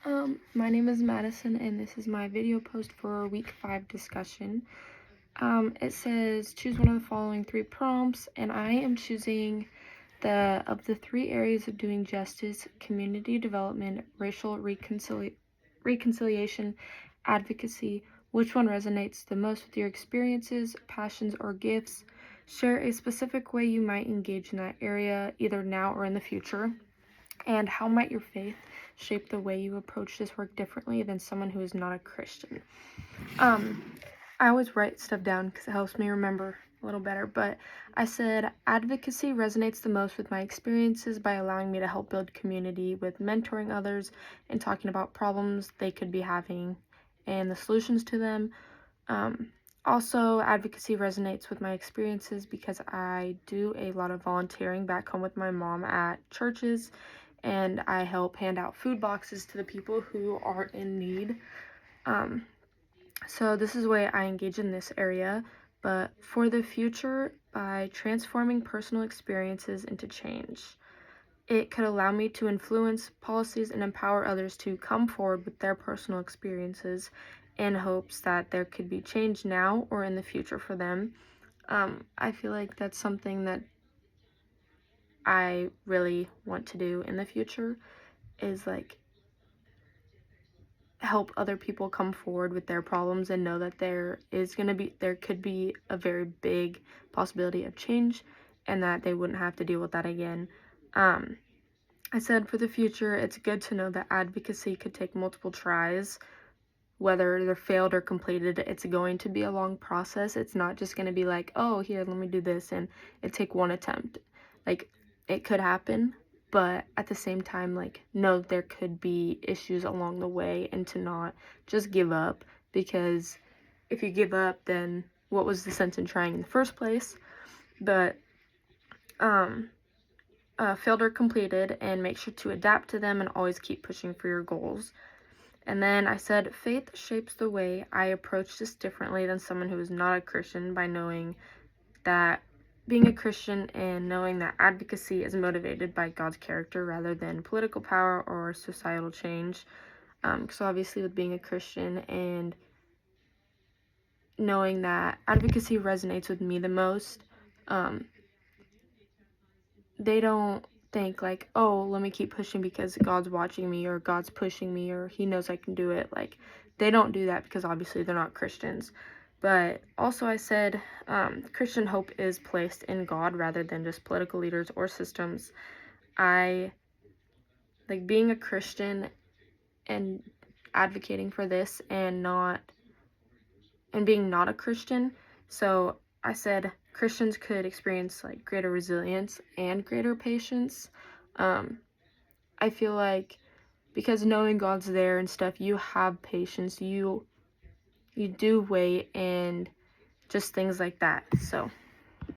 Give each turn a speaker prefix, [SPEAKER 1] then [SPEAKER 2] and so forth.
[SPEAKER 1] My name is Madison, and this is my video post for week 5 discussion. It says choose one of the following 3 prompts, and I am choosing of the 3 areas of doing justice: community development, racial reconciliation, advocacy. Which one resonates the most with your experiences, passions, or gifts? Share a specific way you might engage in that area, either now or in the future. And how might your faith shape the way you approach this work differently than someone who is not a Christian? I always write stuff down because it helps me remember a little better, but I said advocacy resonates the most with my experiences by allowing me to help build community with mentoring others and talking about problems they could be having and the solutions to them. Also, advocacy resonates with my experiences because I do a lot of volunteering back home with my mom at churches, and I help hand out food boxes to the people who are in need. So this is the way I engage in this area. But for the future, by transforming personal experiences into change, it could allow me to influence policies and empower others to come forward with their personal experiences in hopes that there could be change now or in the future for them. I feel like that's something that I really want to do in the future, is like help other people come forward with their problems and know that there could be a very big possibility of change and that they wouldn't have to deal with that again. I said for the future, it's good to know that advocacy could take multiple tries. Whether they're failed or completed, it's going to be a long process. It's not just going to be like, oh, here, let me do this, and it take one attempt. Like, it could happen, but at the same time, like, know there could be issues along the way and to not just give up, because if you give up, then what was the sense in trying in the first place? But, failed or completed, and make sure to adapt to them and always keep pushing for your goals. And then I said, faith shapes the way I approach this differently than someone who is not a Christian, by knowing that being a Christian and knowing that advocacy is motivated by God's character rather than political power or societal change. So obviously with being a Christian and knowing that advocacy resonates with me the most, they don't think like, oh, let me keep pushing because God's watching me, or God's pushing me, or he knows I can do it. Like, they don't do that because obviously they're not Christians. But also I said Christian hope is placed in God rather than just political leaders or systems. I like being a Christian and advocating for this and being not a Christian. So I said Christians could experience like greater resilience and greater patience. I feel like because knowing God's there and stuff, you have patience, you do wait, and just things like that. So